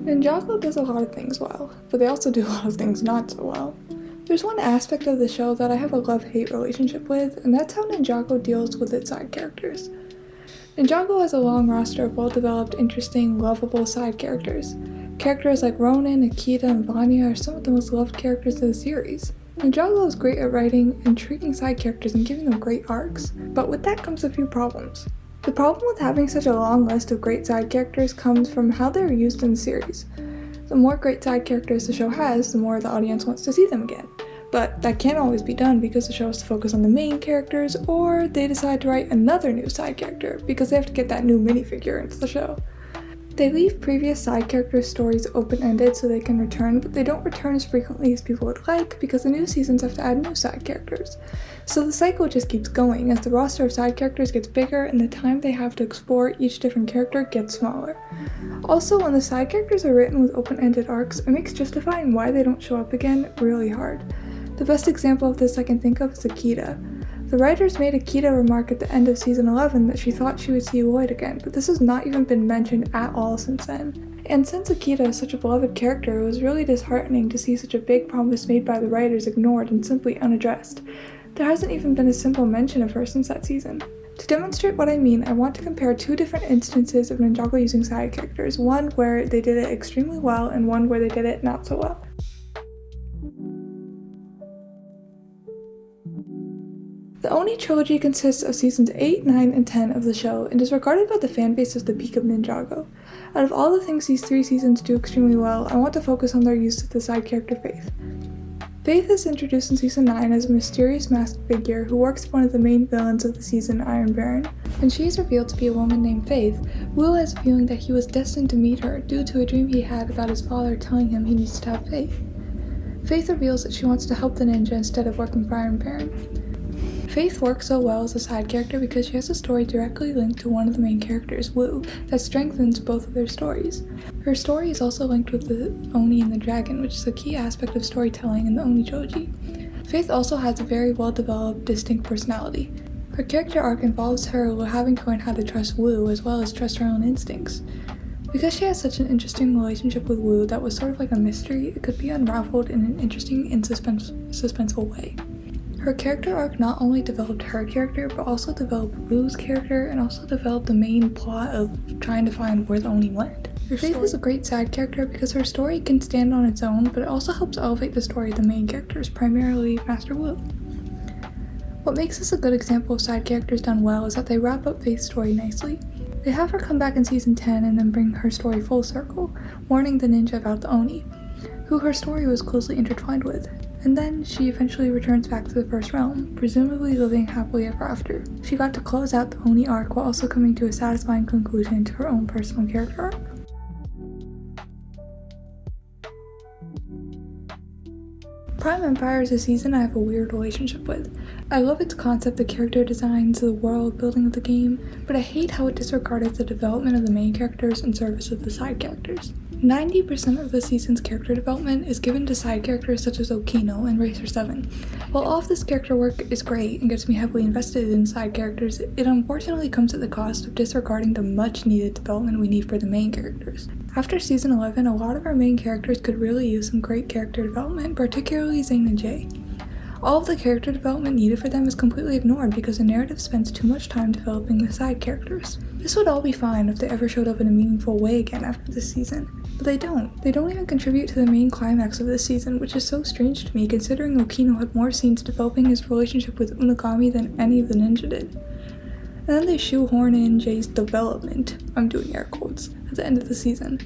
Ninjago does a lot of things well, but they also do a lot of things not so well. There's one aspect of the show that I have a love-hate relationship with, and that's how Ninjago deals with its side characters. Ninjago has a long roster of well-developed, interesting, lovable side characters. Characters like Ronin, Akita, and Vanya are some of the most loved characters of the series. Ninjago is great at writing intriguing side characters and giving them great arcs, but with that comes a few problems. The problem with having such a long list of great side characters comes from how they are used in the series. The more great side characters the show has, the more the audience wants to see them again. But that can't always be done because the show has to focus on the main characters, or they decide to write another new side character because they have to get that new minifigure into the show. They leave previous side characters' stories open-ended so they can return, but they don't return as frequently as people would like because the new seasons have to add new side characters. So the cycle just keeps going as the roster of side characters gets bigger and the time they have to explore each different character gets smaller. Also, when the side characters are written with open-ended arcs, it makes justifying why they don't show up again really hard. The best example of this I can think of is Akita. The writers made Akita remark at the end of season 11 that she thought she would see Lloyd again, but this has not even been mentioned at all since then. And since Akita is such a beloved character, it was really disheartening to see such a big promise made by the writers ignored and simply unaddressed. There hasn't even been a simple mention of her since that season. To demonstrate what I mean, I want to compare two different instances of Ninjago using side characters, one where they did it extremely well and one where they did it not so well. The Oni trilogy consists of seasons 8, 9, and 10 of the show and is regarded by the fanbase as the peak of Ninjago. Out of all the things these three seasons do extremely well, I want to focus on their use of the side character Faith. Faith is introduced in season 9 as a mysterious masked figure who works for one of the main villains of the season, Iron Baron. When she is revealed to be a woman named Faith, Will has a feeling that he was destined to meet her due to a dream he had about his father telling him he needs to have faith. Faith reveals that she wants to help the ninja instead of working for Iron Baron. Faith works so well as a side character because she has a story directly linked to one of the main characters, Wu, that strengthens both of their stories. Her story is also linked with the Oni and the Dragon, which is a key aspect of storytelling in the Oni trilogy. Faith also has a very well-developed, distinct personality. Her character arc involves her having to learn how to trust Wu as well as trust her own instincts. Because she has such an interesting relationship with Wu that was sort of like a mystery, it could be unraveled in an interesting and suspenseful way. Her character arc not only developed her character, but also developed Wu's character and also developed the main plot of trying to find where the Oni went. Faith is a great side character because her story can stand on its own, but it also helps elevate the story of the main characters, primarily Master Wu. What makes this a good example of side characters done well is that they wrap up Faith's story nicely. They have her come back in season 10 and then bring her story full circle, warning the ninja about the Oni, who her story was closely intertwined with. And then she eventually returns back to the First Realm, presumably living happily ever after. She got to close out the Oni arc while also coming to a satisfying conclusion to her own personal character arc. Prime Empire is a season I have a weird relationship with. I love its concept, the character designs, the world building of the game, but I hate how it disregarded the development of the main characters in service of the side characters. 90% of the season's character development is given to side characters such as Okino and Racer 7. While all of this character work is great and gets me heavily invested in side characters, it unfortunately comes at the cost of disregarding the much needed development we need for the main characters. After season 11, a lot of our main characters could really use some great character development, particularly Zane and Jay. All of the character development needed for them is completely ignored because the narrative spends too much time developing the side characters. This would all be fine if they ever showed up in a meaningful way again after this season, but they don't. They don't even contribute to the main climax of this season, which is so strange to me considering Okino had more scenes developing his relationship with Unagami than any of the ninja did. And then they shoehorn in Jay's development, I'm doing air quotes, at the end of the season.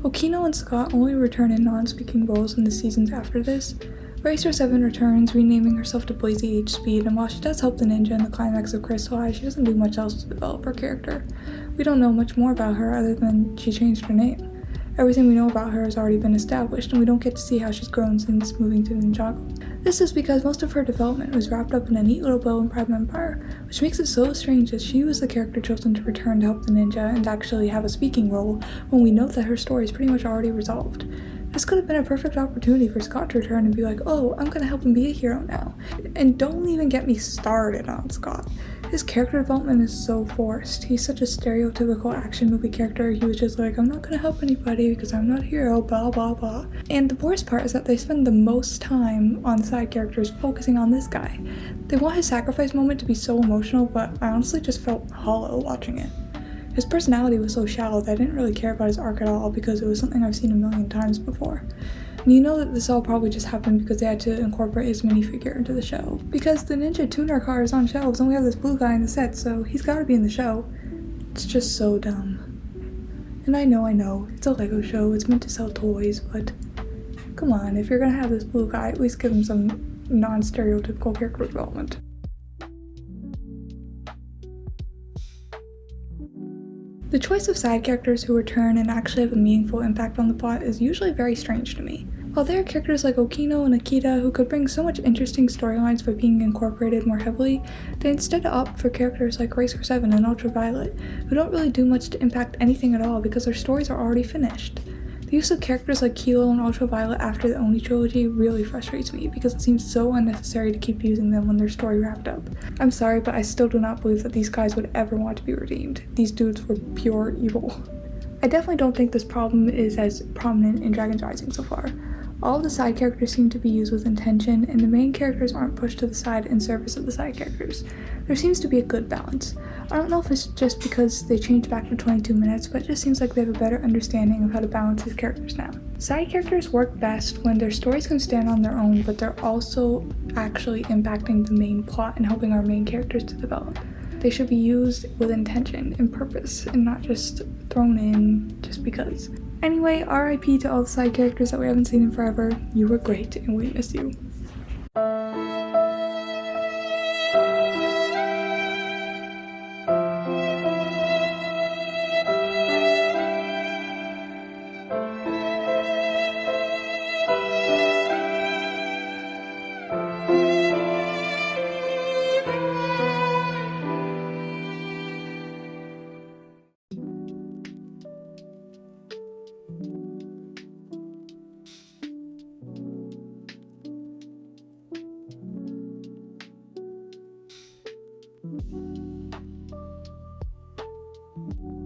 Okino and Scott only return in non-speaking roles in the seasons after this. Racer 7 returns, renaming herself to Blazy H Speed, and while she does help the ninja in the climax of Crystal Eye, she doesn't do much else to develop her character. We don't know much more about her other than she changed her name. Everything we know about her has already been established, and we don't get to see how she's grown since moving to Ninjago. This is because most of her development was wrapped up in a neat little bow in Prime Empire, which makes it so strange that she was the character chosen to return to help the ninja and actually have a speaking role when we know that her story is pretty much already resolved. This could have been a perfect opportunity for Scott to return and be like, oh, I'm gonna help him be a hero now. And don't even get me started on Scott. His character development is so forced. He's such a stereotypical action movie character. He was just like, I'm not gonna help anybody because I'm not a hero, blah blah blah. And the worst part is that they spend the most time on side characters focusing on this guy. They want his sacrifice moment to be so emotional, but I honestly just felt hollow watching it. His personality was so shallow that I didn't really care about his arc at all because it was something I've seen a million times before. And you know that this all probably just happened because they had to incorporate his minifigure into the show. Because the Ninja tuner car is on shelves and we have this blue guy in the set, so he's gotta be in the show. It's just so dumb. And I know, it's a Lego show, it's meant to sell toys, but come on, if you're gonna have this blue guy, at least give him some non-stereotypical character development. The choice of side characters who return and actually have a meaningful impact on the plot is usually very strange to me. While there are characters like Okino and Akita who could bring so much interesting storylines by being incorporated more heavily, they instead opt for characters like Racer 7 and Ultraviolet, who don't really do much to impact anything at all because their stories are already finished. The use of characters like Kilo and Ultraviolet after the Oni trilogy really frustrates me because it seems so unnecessary to keep using them when their story wrapped up. I'm sorry, but I still do not believe that these guys would ever want to be redeemed. These dudes were pure evil. I definitely don't think this problem is as prominent in Dragon's Rising so far. All of the side characters seem to be used with intention, and the main characters aren't pushed to the side in service of the side characters. There seems to be a good balance. I don't know if it's just because they changed back to 22 minutes, but it just seems like they have a better understanding of how to balance these characters now. Side characters work best when their stories can stand on their own, but they're also actually impacting the main plot and helping our main characters to develop. They should be used with intention and purpose, and not just thrown in just because. Anyway, RIP to all the side characters that we haven't seen in forever. You were great, and we miss you.